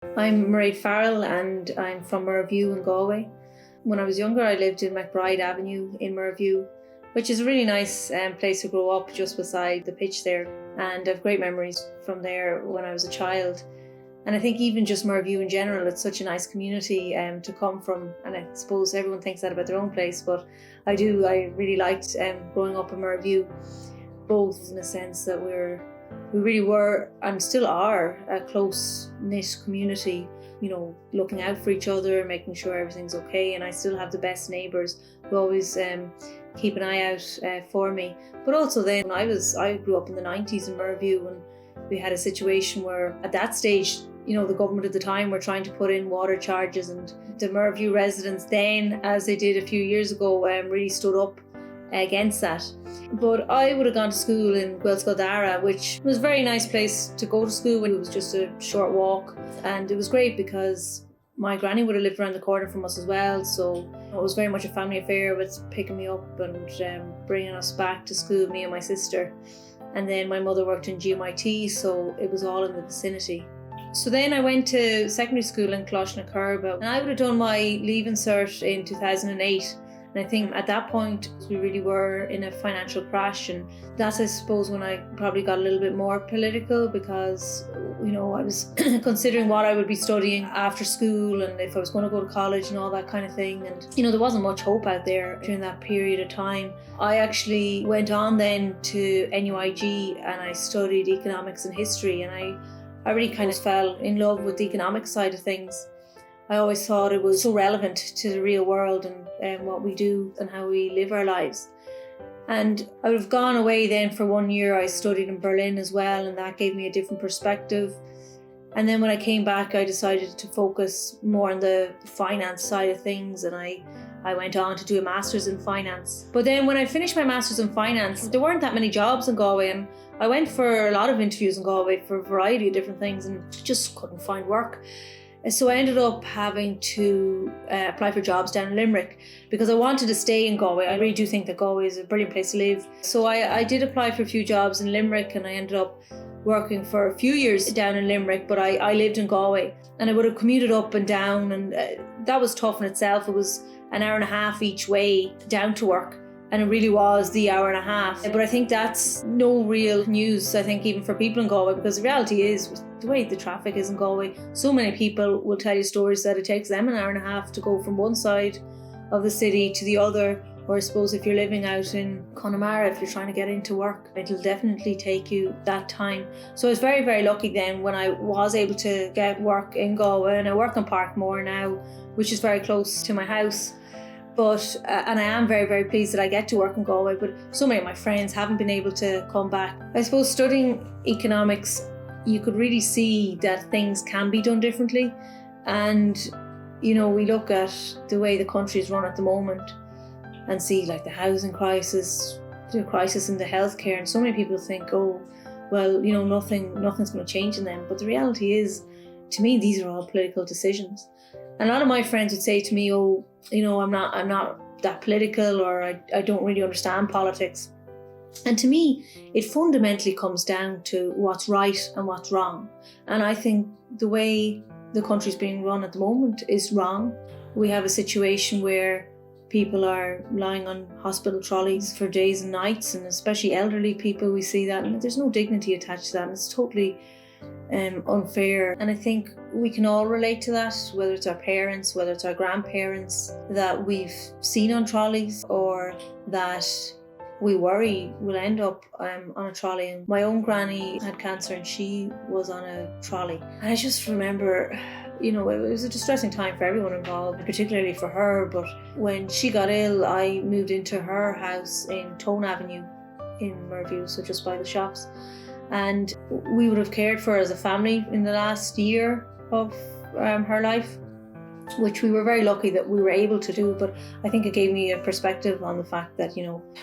I'm Mairéad Farrell and I'm from Murview in Galway. When I was younger, I lived in McBride Avenue in Murview, which is a really nice place to grow up just beside the pitch there. And I have great memories from there when I was a child. And I think even just Murview in general, it's such a nice community to come from. And I suppose everyone thinks that about their own place, but I do. I really liked growing up in Murview, both in the sense that we really were and still are a close-knit community, looking out for each other, making sure everything's okay. And I still have the best neighbours who always keep an eye out for me. But also then, when I grew up in the 90s in Murview, and we had a situation where at that stage, the government at the time were trying to put in water charges, and the Murview residents then, as they did a few years ago, really stood up against that. But I would have gone to school in Dara, which was a very nice place to go to school. It was just a short walk, and it was great because my granny would have lived around the corner from us as well, so it was very much a family affair with picking me up and bringing us back to school, me and my sister. And then my mother worked in GMIT, so it was all in the vicinity. So then I went to secondary school in Closhna, and I would have done my Leaving Cert in 2008. And I think at that point, we really were in a financial crash. And that's, I suppose, when I probably got a little bit more political, because, I was considering what I would be studying after school and if I was going to go to college and all that kind of thing. And, there wasn't much hope out there during that period of time. I actually went on then to NUIG and I studied economics and history. And I really kind of fell in love with the economic side of things. I always thought it was so relevant to the real world and what we do and how we live our lives. And I would have gone away then for 1 year. I studied in Berlin as well, and that gave me a different perspective. And then when I came back, I decided to focus more on the finance side of things, and I went on to do a master's in finance. But then when I finished my master's in finance, there weren't that many jobs in Galway, and I went for a lot of interviews in Galway for a variety of different things and just couldn't find work. So I ended up having to apply for jobs down in Limerick because I wanted to stay in Galway. I really do think that Galway is a brilliant place to live. So I did apply for a few jobs in Limerick, and I ended up working for a few years down in Limerick, but I lived in Galway, and I would have commuted up and down, and that was tough in itself. It was an hour and a half each way down to work. And it really was the hour and a half. But I think that's no real news, I think, even for people in Galway, because the reality is, the way the traffic is in Galway, so many people will tell you stories that it takes them an hour and a half to go from one side of the city to the other. Or I suppose if you're living out in Connemara, if you're trying to get into work, it'll definitely take you that time. So I was very, very lucky then when I was able to get work in Galway, and I work in Parkmore now, which is very close to my house. But, and I am very, very pleased that I get to work in Galway, but so many of my friends haven't been able to come back. I suppose studying economics, you could really see that things can be done differently. And, we look at the way the country is run at the moment and see like the housing crisis, the crisis in the healthcare, and so many people think, oh, well, nothing's going to change in them. But the reality is, to me, these are all political decisions. And a lot of my friends would say to me, oh, I'm not that political, or I don't really understand politics. And to me, it fundamentally comes down to what's right and what's wrong. And I think the way the country's being run at the moment is wrong. We have a situation where people are lying on hospital trolleys for days and nights, and especially elderly people, we see that. And there's no dignity attached to that. And it's totally unfair. And I think we can all relate to that, whether it's our parents, whether it's our grandparents that we've seen on trolleys, or that we worry will end up on a trolley. And my own granny had cancer and she was on a trolley. And I just remember, it was a distressing time for everyone involved, particularly for her. But when she got ill, I moved into her house in Tone Avenue in Murview, so just by the shops. And we would have cared for her as a family in the last year of her life, which we were very lucky that we were able to do. But I think it gave me a perspective on the fact that,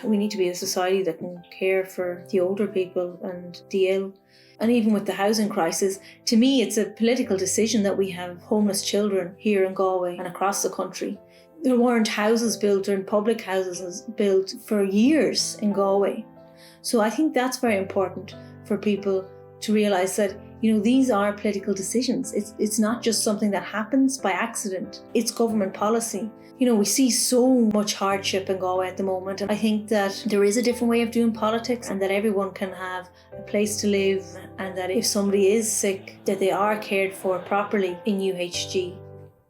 we need to be a society that can care for the older people and the ill. And even with the housing crisis, to me, it's a political decision that we have homeless children here in Galway and across the country. There weren't houses built, or public houses built, for years in Galway. So I think that's very important for people to realise that These are political decisions. It's not just something that happens by accident. It's government policy. We see so much hardship in Galway at the moment, and I think that there is a different way of doing politics, and that everyone can have a place to live, and that if somebody is sick, that they are cared for properly in UHG.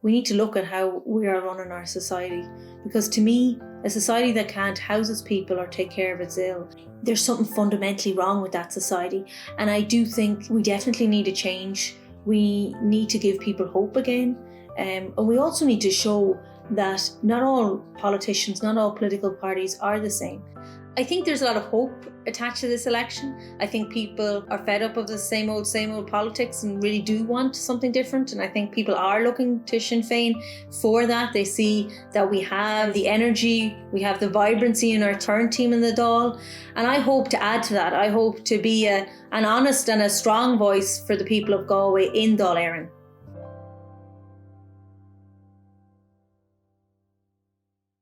We need to look at how we are running our society, because to me, a society that can't house its people or take care of its ill, there's something fundamentally wrong with that society. And I do think we definitely need a change. We need to give people hope again. And we also need to show that not all politicians, not all political parties are the same. I think there's a lot of hope attached to this election. I think people are fed up of the same old politics and really do want something different. And I think people are looking to Sinn Féin for that. They see that we have the energy, we have the vibrancy in our turn team in the Dáil. And I hope to add to that. I hope to be an honest and a strong voice for the people of Galway in Dáil Éireann.